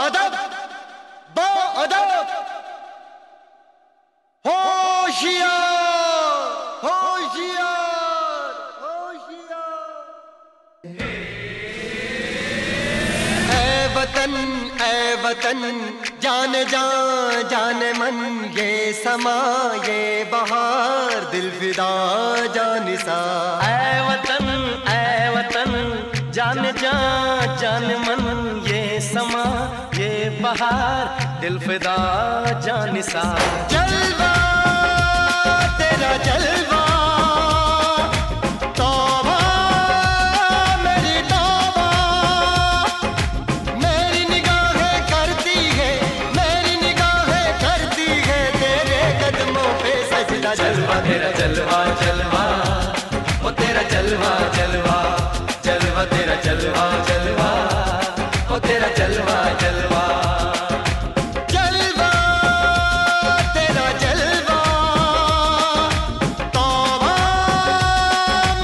अदब बा अदब होशियार होशियार होशियार। ऐ वतन जान जान मन ये समा ये बहार दिल फिदा जानिसा। ऐ वतन जान जान मन ये समा ये बहार दिल फिदा जानिसा। जलवा तेरा जलवा तौबा मेरी तौबा, मेरी निगाहें करती है तेरे कदमों पे सजदा। जलवा तेरा जलवा जलवा ओ तेरा जलवा जलवा जलवा तेरा जलवा जलवा ओ तेरा जलवा जलवा। जलवा तेरा जलवा तौबा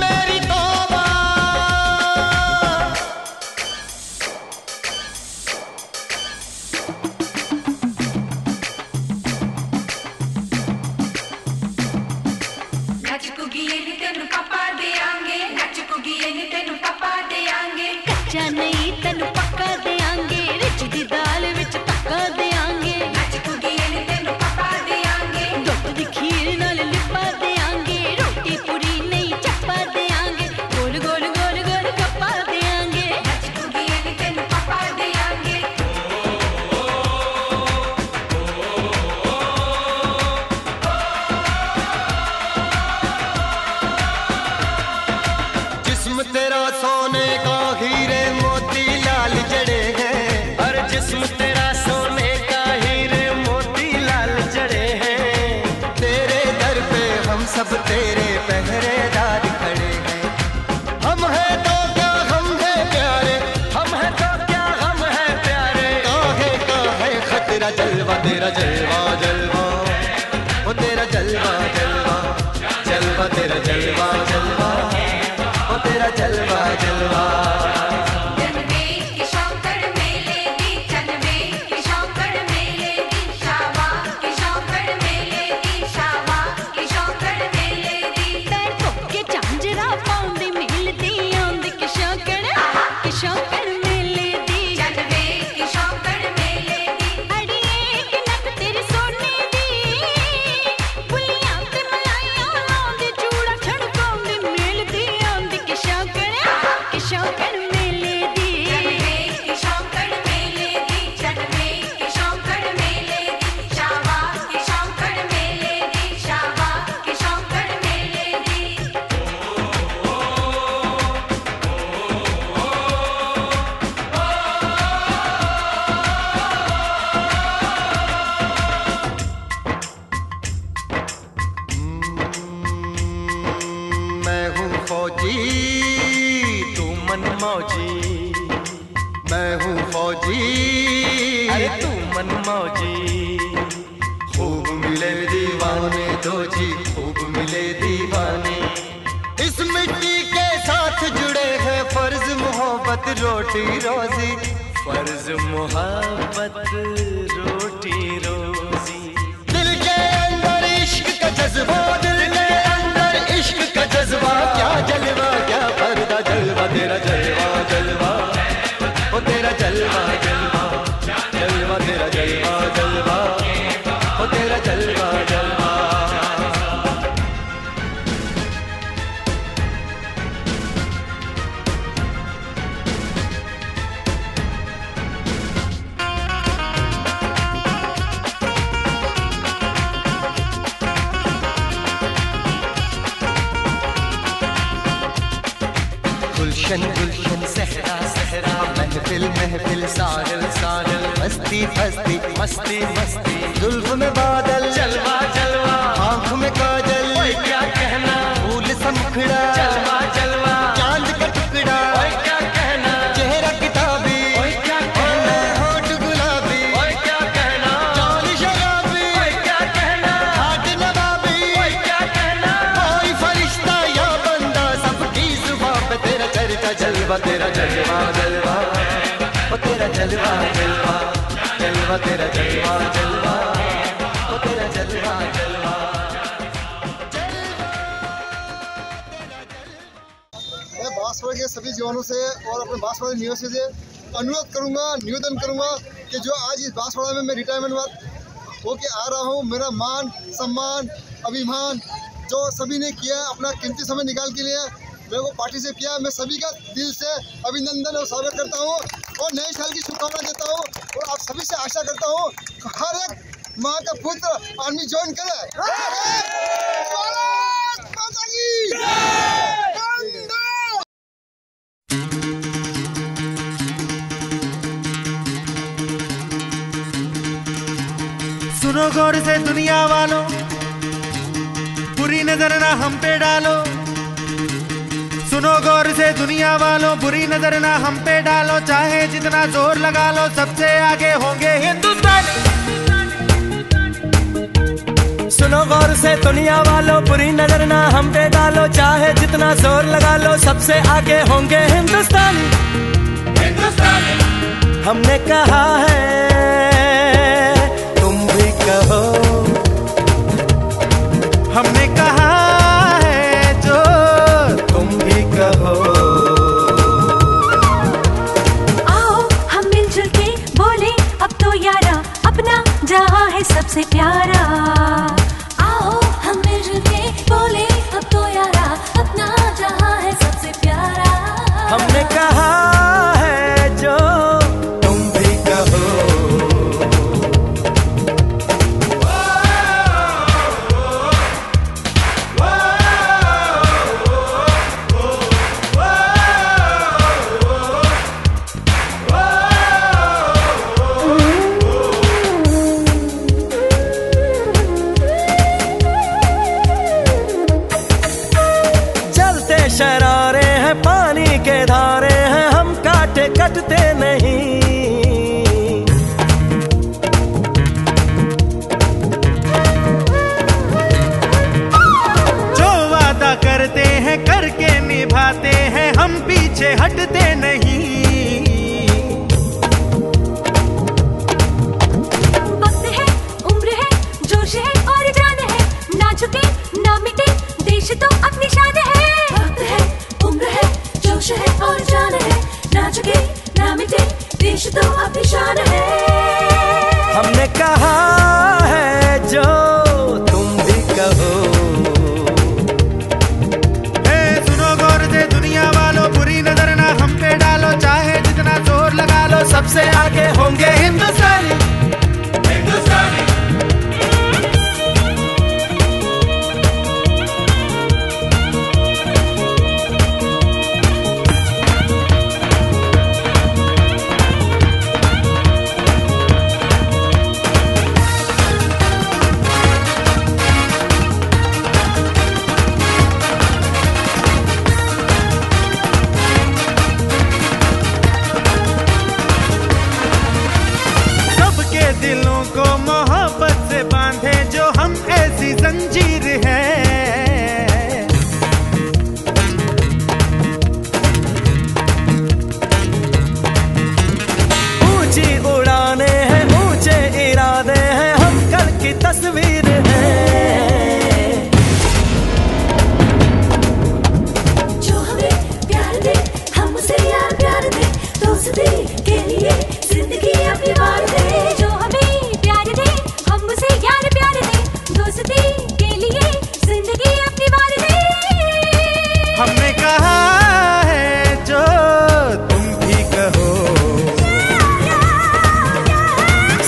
मेरी तौबा। कच्चा नहीं तेनू पक्का देंगे, रिच दी दाल विच पक्का देंगे। दुध दी खीर नाल लिपा देंगे, रोटी पूरी नहीं चप्पा देंगे। गोल गोल गोल गोल कप्पा देंगे। जिस्म तेरा सोने का हीरे मोती लाल जड़े हैं। और जिस्म तेरा सोने का हीरे मोती लाल जड़े हैं। तेरे दर पे हम सब तेरे पहरेदार खड़े हैं। हम हैं तो क्या हम हैं प्यारे, हम है तो क्या हम है प्यारे। काहे खतरा। जलवा तेरा जलवा जलवा ओ तेरा जलवा जलवा जलवा तेरा जलवा जलवा ओ तेरा जलवा जलवा। फौजी तू मन मौजी, मैं हूँ फौजी अरे तू मन मौजी। खूब मिले दीवाने दो जी, खूब मिले दीवाने। इस मिट्टी के साथ जुड़े हैं फर्ज मोहब्बत रोटी रोजी। फर्ज मोहब्बत रोटी रोजी। दिल के अंदर इश्क का जज्बा, दिल के अंदर इश्क का जज्बा। क्या जलवा क्या पर्दा, जलवा तेरा जलवा जलवा ओ तेरा जलवा जलवा जलवा तेरा जलवा जलवा ओ तेरा जलवा जलवा। गुलशन गुलशन सहरा सहरा, महफिल महफिल साहिल साहिल, मस्ती मस्ती मस्ती मस्ती। जुल्फ में बादल, जलवा जलवा आँख में काजल, ओए क्या कहना, फूल सा मुखड़ा, जलवा जलवा चांद का टुकड़ा, ओए क्या कहना, चेहरा किताबी, ओए क्या कहना, होठ गुलाबी, ओए क्या कहना, चाल शराबी, ओए क्या कहना, हाथ नवाबी, ओए क्या कहना। कोई फरिश्ता या बंदा, सबकी जुबान पे तेरा चर्चा। जलवा तेरा जलवा जलवा ओ तेरा जलवा जलवा जलवा तेरा जलवा जलवा, ओ तेरा जलवा जलवा। मैं बांसवाड़ा के सभी जवानों से और अपने बांसवाड़ा निवासियों से अनुरोध करूंगा, निवेदन करूंगा कि जो आज इस बांसवाड़ा में मैं रिटायरमेंट होके आ रहा हूं, मेरा मान सम्मान अभिमान जो सभी ने किया अपना कीमती समय निकाल के लिए मेरे को पार्टी से किया, मैं सभी का दिल से अभिनंदन और स्वागत करता हूं और नए साल की शुभकामना देता हूं और आप सभी से आशा करता हूं हर एक माँ का पुत्र आर्मी ज्वाइन करे। सुनो गौर से दुनिया वालों, बुरी नजर ना हम पे डालो। सुनो गौर से दुनिया वालों, बुरी नजर ना हम पे डालो। चाहे जितना जोर लगा लो, सबसे आगे होंगे हिंदुस्तान। सुनो गौर से दुनिया वालों, बुरी नजर ना हम पे डालो। चाहे जितना जोर लगा लो, सबसे आगे होंगे हिंदुस्तान। हमने कहा है तुम भी कहो, हमने कहा है जो तुम भी कहो। आओ हम मिलजुल के बोले अब तो यारा, अपना जहां है सबसे प्यारा। आओ हम मिलजुल के बोले अब तो यारा, अपना जहां है सबसे प्यारा। हमने कहा है जो तुम भी कहो। शरारे हैं पानी के धारे हैं, हम काटे कटते नहीं। जो वादा करते हैं करके निभाते हैं, हम पीछे हटते नहीं। वक्त है, उम्र है, जोश है और जान है, ना झुके ना मिटे देश तो अपनी शान है। उम्र है, जोश है और जान है, ना झुके ना मिटे देश तो अपनी शान है। हमने कहा है जो तुम भी कहो। सुनो गौर से दुनिया वालों, बुरी नजर ना हम पे डालो। चाहे जितना जोर लगा लो, सबसे आगे होंगे हिंदुस्तानी। दिलों को मोहब्बत से बांधे जो हम ऐसी जंजीर है। ऊंची उड़ाने हैं, ऊंचे इरादे हैं, हम कल की तस्वीर है। जो हमें प्यार दे, हम उसे यार प्यार दे, दोस्ती के लिए जिंदगी अपनी वार दे। जो हमें प्यार दे, हम उसे यार प्यार दे, दोस्ती के लिए जिंदगी अपनी वार दे। हमने कहा है जो तुम भी कहो।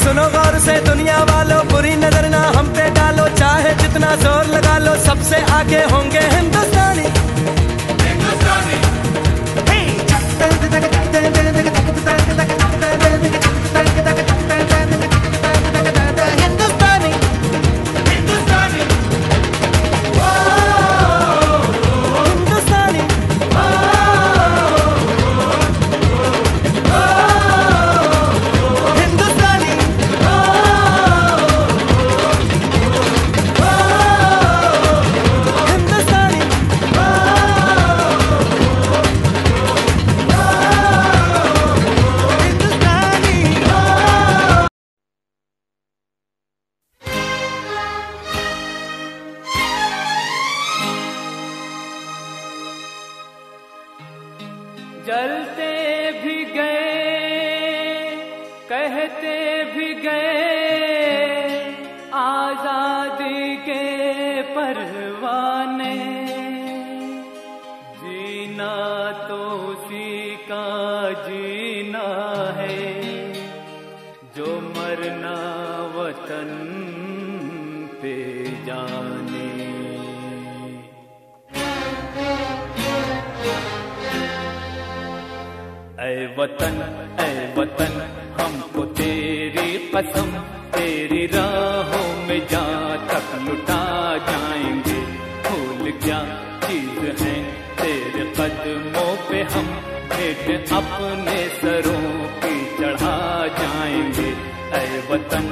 सुनो गौर से दुनिया वालों, बुरी नजर ना हम पे डालो। चाहे जितना जोर लगा लो, सबसे आगे होंगे हिंदुस्तानी। कहते भी गए आजादी के परवाने, जीना तो उसी का जीना है जो मरना वतन पे जाने। ऐ वतन हमको तेरी कसम, तेरी राहों में जहाँ तक लुटा जाएंगे। भूल क्या चीज है तेरे कदमों पे हम भेंट अपने सरों की चढ़ा जाएंगे। ऐ वतन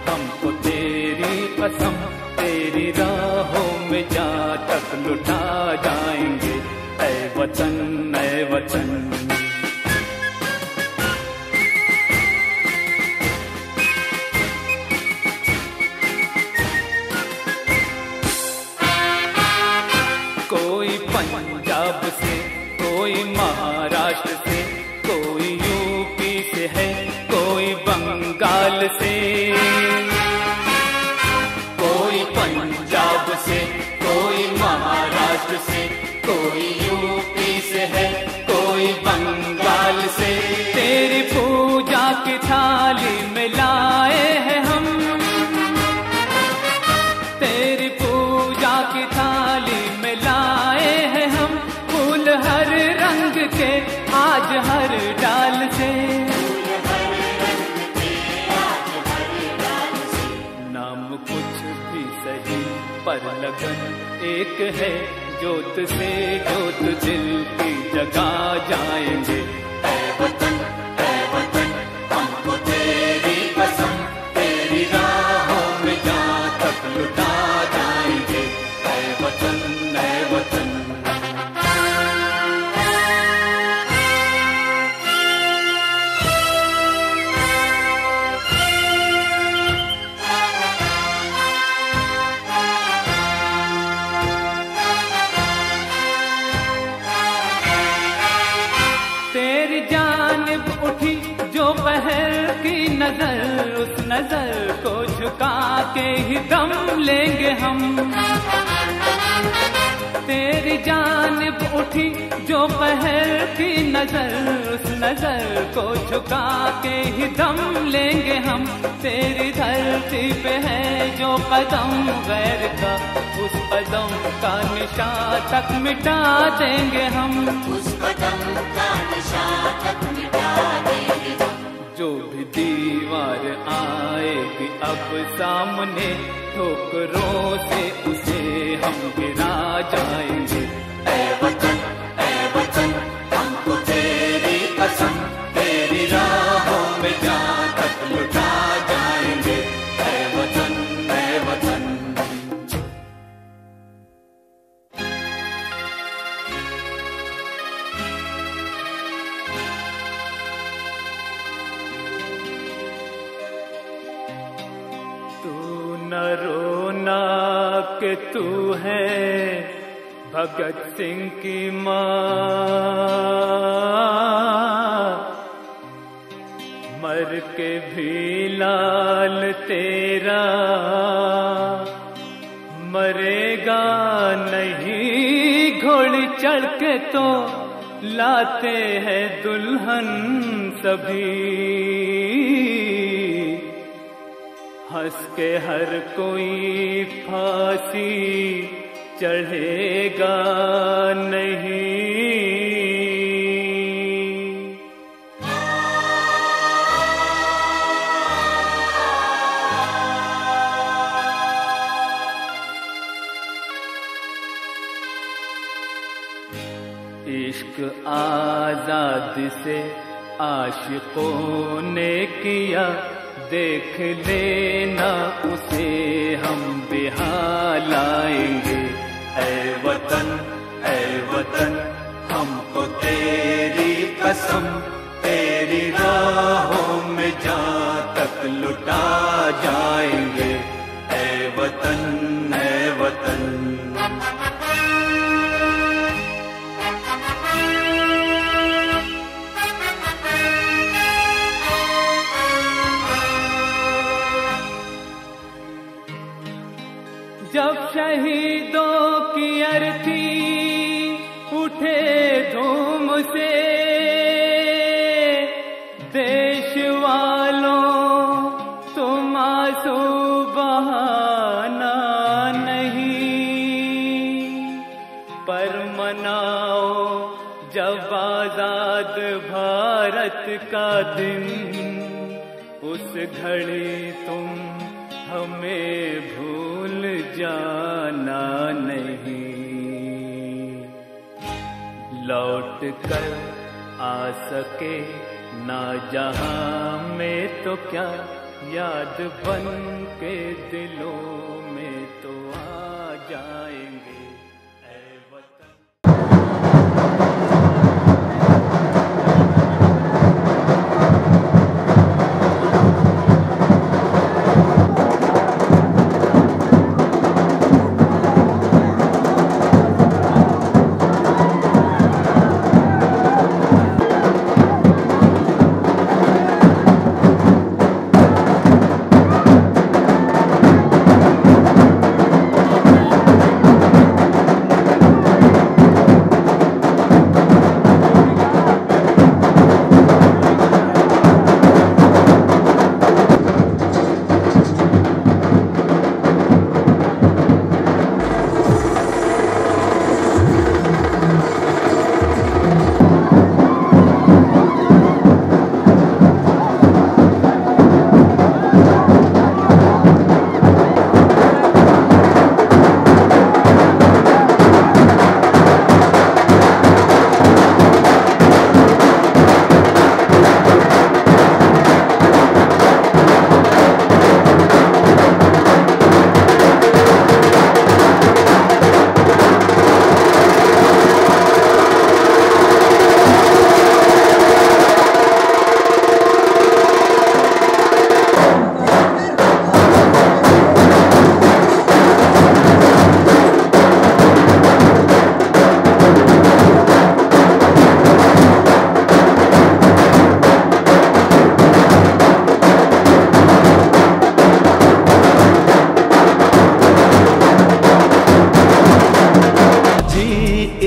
हमको तेरी कसम, तेरी राहों में जहाँ तक लुटा जाएंगे। ऐ वतन कोई पंजाब से, कोई महाराष्ट्र से, कोई यूपी से है, कोई बंगाल से। कोई पंजाब से, कोई महाराष्ट्र से, कोई यूपी से है, कोई बंगाल से। तेरी पूजा की थाली में लाए हैं हम, तेरी पूजा की थाली में लाए हैं हम। फूल हर रंग के आज हर डाल से, नाम कुछ भी सही पर लगन एक है। जोत से जोत दिल की जगा जाएंगे। ऐ वतन हमको तेरी कसम, तेरी राहों में जहाँ तक लुटा जाएंगे। ऐ वतन तेरी जानिब उठी जो पहर की नजर, उस नजर को झुका के ही दम लेंगे हम। तेरी जानिब उठी जो पहर की नजर, उस नजर को झुका के ही दम लेंगे हम। तेरी धरती पे है जो कदम गैर का, उस कदम का निशान तक मिटा देंगे हम। उस कदम का निशान तक मिटा देंगे हम। जो भी दीवार आएगी अब सामने, ठोकरों से उसे हम गिरा जाएंगे। ऐ वतन हमको तेरी कसम, तेरी राहों में जहाँ तक लुटा जाएंगे। ऐ वतन तू न रोना कि तू है भगत सिंह की माँ, मर के भी लाल तेरा मरेगा नहीं। घोड़ी चढ़ के तो लाते हैं दुल्हन सभी, हंस के हर कोई फांसी चढ़ेगा नहीं। इश्क आजादी से आशिकों ने किया, देख लेना उसे हम बिहार लाएंगे। ऐ वतन हमको तेरी कसम, तेरी राहों में जहाँ तक लुटा जाएंगे। ऐ वतन शहीदों की अर्थी उठे धूम से, देश वालों तुम आंसू बहाना नहीं, पर मनाओ जब आजाद भारत का दिन, उस घड़ी तुम हमें भूल जाना नहीं। लौट कर आ सके ना जहां में तो क्या, याद बन के दिलों में तो आ जाएंगे ऐ वतन।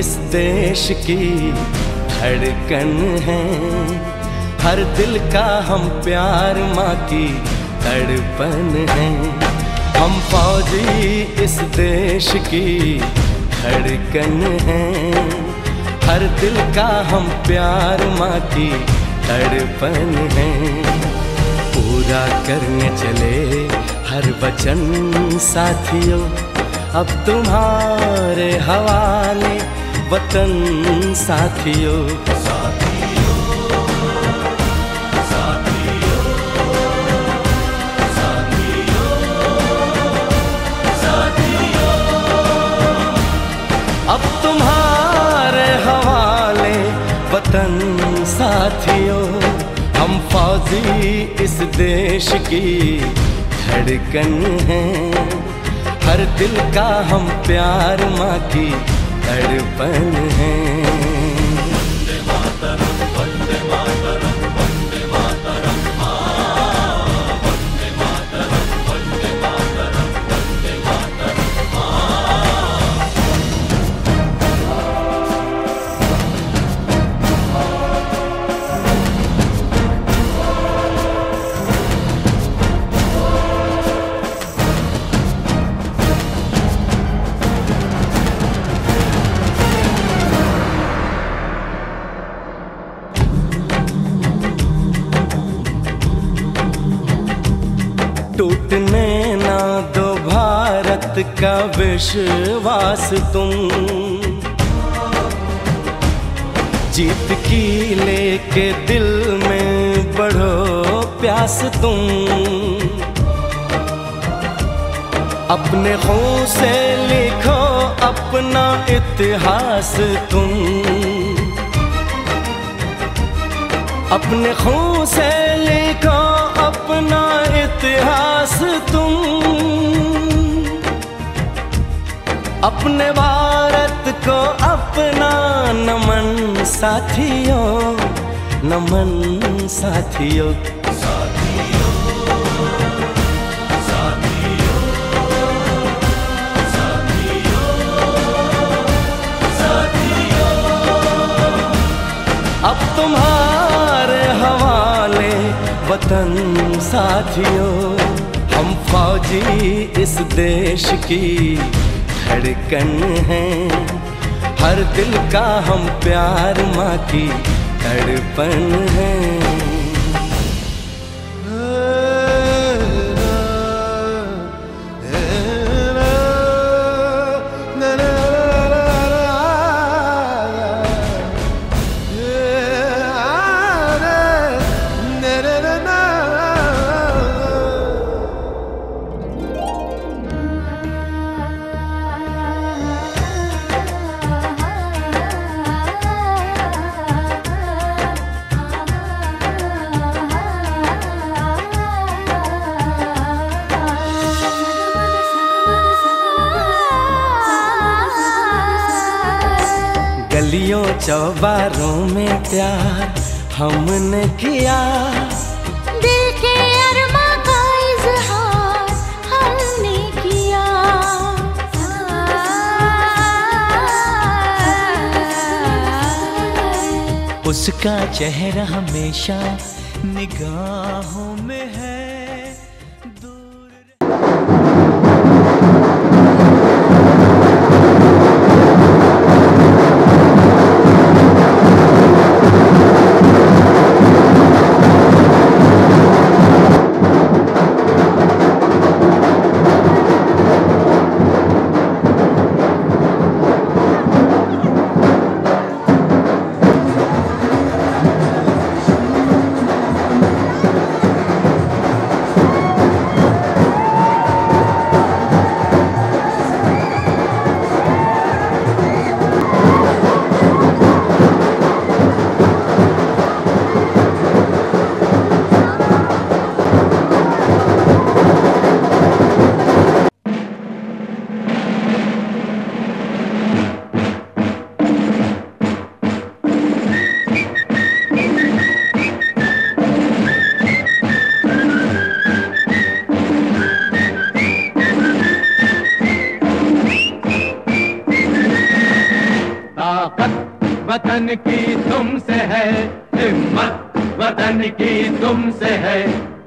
इस देश की धड़कन है, हर दिल का हम प्यार माँ की तड़पन है। हम फौजी इस देश की धड़कन है, हर दिल का हम प्यार माँ की तड़पन है। पूरा करने चले हर वचन साथियों, अब तुम्हारे हवाले वतन साथियों। अब तुम्हारे हवाले वतन साथियों। हम फौजी इस देश की धड़कन हैं, हर दिल का हम प्यार माँ की तड़पन है। वंदे मातरम, वंदे मातरम, वंदे मातरम, वंदे मातरम, वंदे मातरम, वंदे मातरम। टूटने ना दो भारत का विश्वास तुम, जीत की लेके दिल में बढ़ो प्यास तुम। अपने खून से लिखो अपना इतिहास तुम, अपने खून से लिखो अपना इतिहास तुम। अपने भारत को अपना नमन साथियों, नमन साथियों। साथियों, साथियों, साथियों। तुम्हारे हवाले वतन साथियों। हम फौजी इस देश की धड़कन हैं, हर दिल का हम प्यार माँ की तड़पन है। गलियों चौबारों में प्यार हमने किया, दिल के अरमां का इज़हार हमने किया। उसका चेहरा हमेशा निगाहों में है। वतन की तुमसे है हिम्मत, वतन की तुमसे है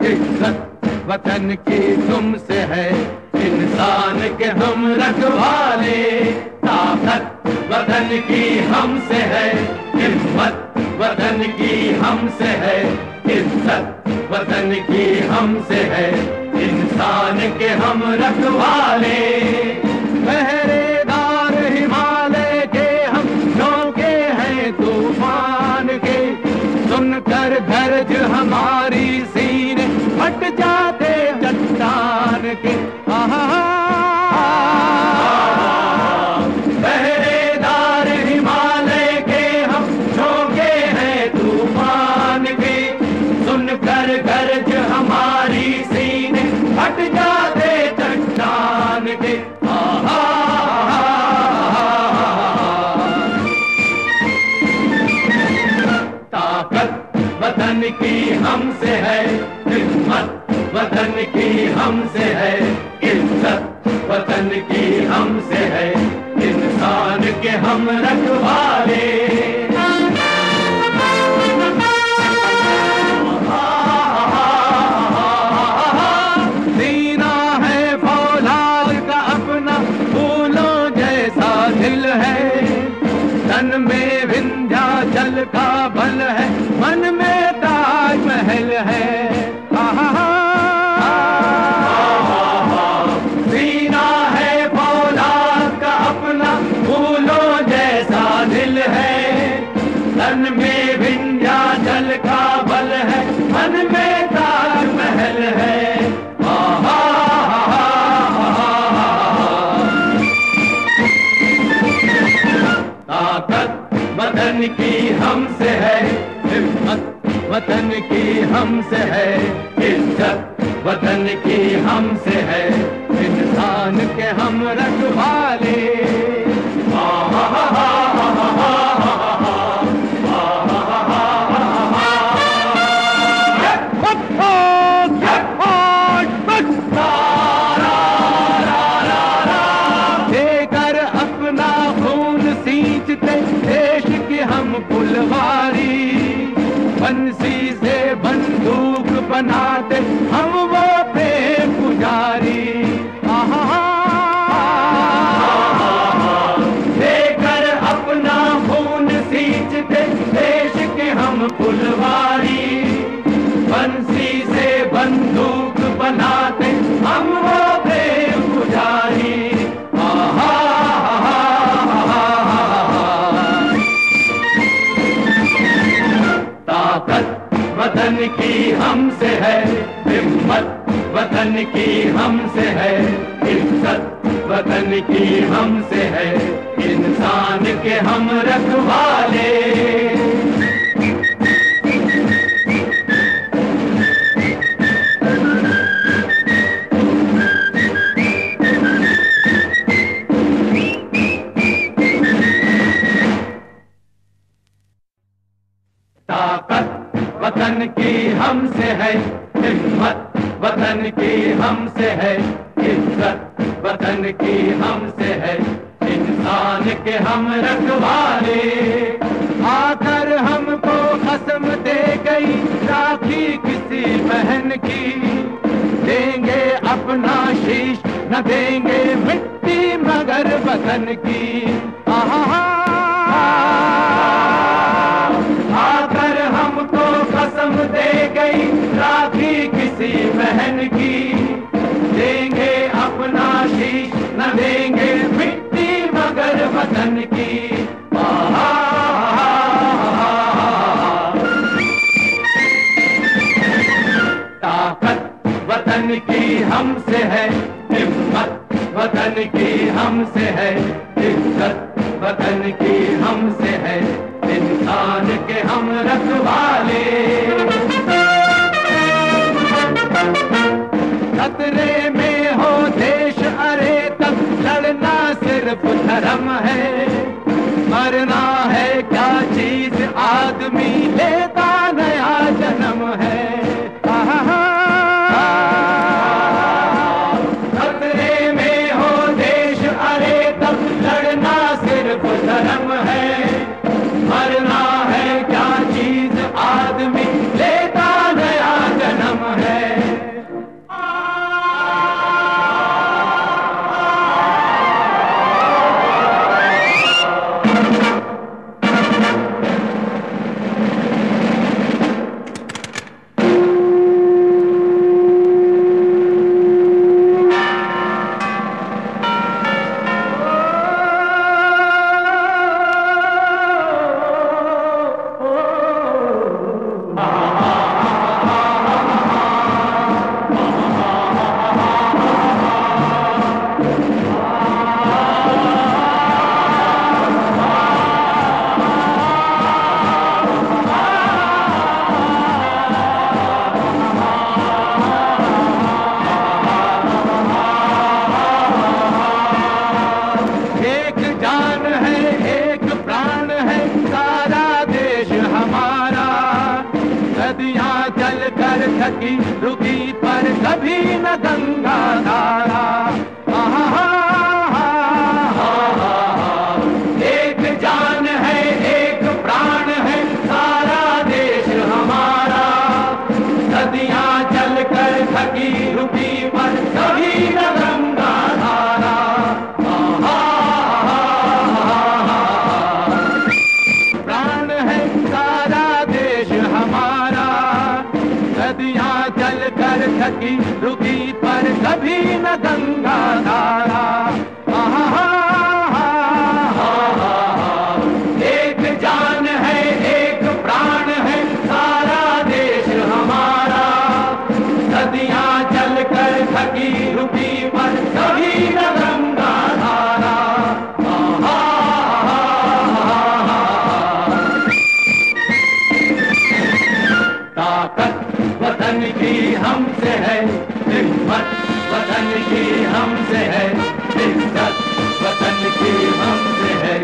इज्जत, वतन की तुमसे है इंसान के हम रखवाले। ताकत वतन की हमसे है हिम्मत, वतन की हमसे है इज्जत, वतन की हमसे है इंसान के हम रखवाले। पहरेदार हिमालय के हम झोंके हैं तूफान के, सुनकर गरज हमारी सीने फट जाते चट्टान के। पहरेदार हिमालय के हम झोंके हैं तूफान के, सुनकर गरज हमारी सीने फट जाते चट्टान के। ताकत वतन की हमसे है हिम्मत, वतन की हमसे है इज्जत, वतन की हमसे है इंसान के हम रखवाले। सीना है फौलाद का अपना फूलों जैसा दिल है, तन में विंध्याचल का बल है, मन में ताजमहल है। सीना है फौलाद का अपना फूलों जैसा दिल है, तन में विंध्याचल का बल है, मन में ताजमहल है। ताकत वतन की हमसे है हिम्मत, वतन की हमसे है इज्जत, वतन की हमसे है इंसान के हम रखवाले। देकर अपना खून सींचते देश की हम फुलवारी, बंसी से बंदूक बनाते हम वो प्रेम पुजारी। लेकर अपना खून सींचते देश के हम फुलवारी। बंसी से बंदूक बनाते हम वो प्रेम पुजारी। ताकत वतन की हमसे है, हिम्मत वतन की हमसे है, इज्जत वतन की हमसे है, इंसान के हम रखवाले। ताकत वतन की हमसे है, हिम्मत वतन की हमसे है, इज्जत वतन की हमसे है, इंसान के हम रखवाले। आकर हमको कसम दे गई राखी किसी बहन की, देंगे अपना शीश न देंगे मिट्टी मगर वतन की। आकर हमको कसम दे गई राखी किसी बहन की, देंगे अपना शीश न देंगे मिट्टी मगर वतन की। ताकत वतन की हमसे है, हिम्मत वतन की हमसे है, इज्जत वतन की हमसे है, इंसान के हम रखवाले। खतरे में हो देश अरे तब लड़ना सिर्फ धर्म है, मरना है क्या चीज आदमी लेता नया जन्म है। खतरे में हो देश अरे तब लड़ना सिर्फ धर्म है, मरना है क्या चीज आदमी लेता नया जन्म है। थकी रुकी पर कभी न गंगा धारा। एक जान है एक प्राण है सारा देश हमारा, सदियां चल कर थकी रुकी पर कभी न गंगा धारा। प्राण है सारा देश हमारा, सदियां चल कर थकी रुकी पर कभी न गंगा धारा। एक जान है एक प्राण है सारा देश हमारा, सदियां चल कर थकी रुकी पर कभी न गंगा धारा। ताकत वतन की हमसे है, हिम्मत वतन की हमसे है, इज्जत वतन की हमसे है,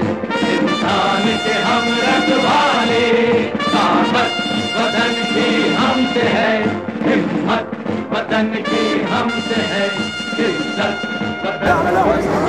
इंसान के हम रखवाले। ताकत वतन की हमसे है, हिम्मत वतन की हमसे है, इज्जत वतन की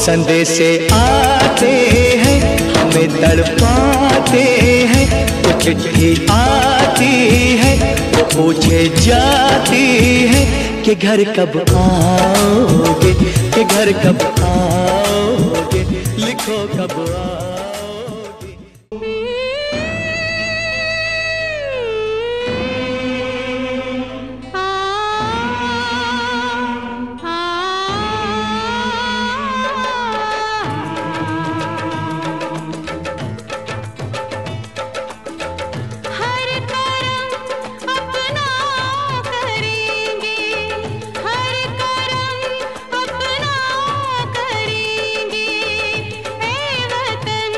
संदेशे आते हैं हमें तड़पाते हैं, वो चिट्ठी आती है वो पूछे जाती है कि घर कब आओगे, कि घर कब आओगे, लिखो कब आओगे। वतन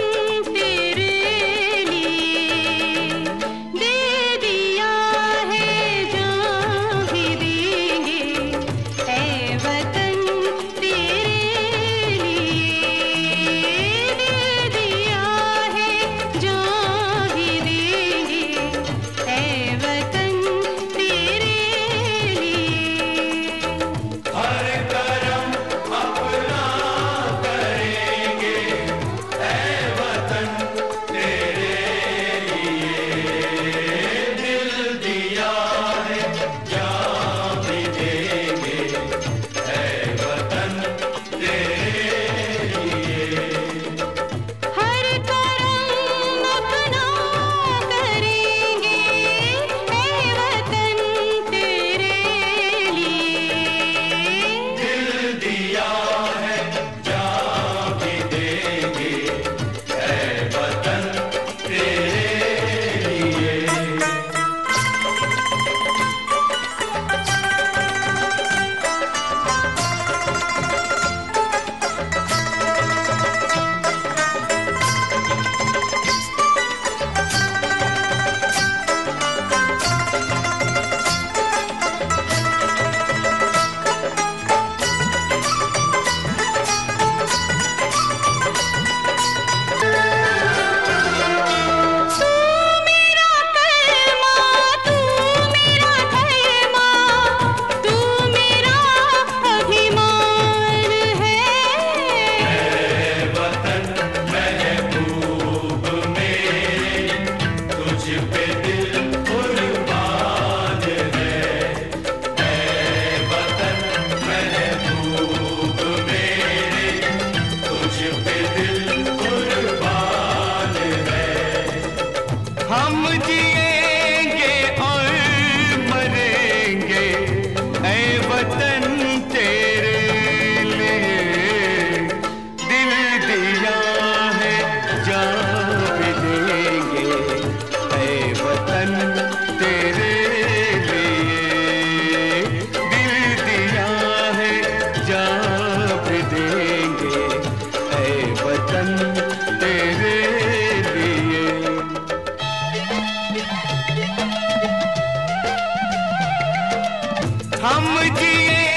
हम जिए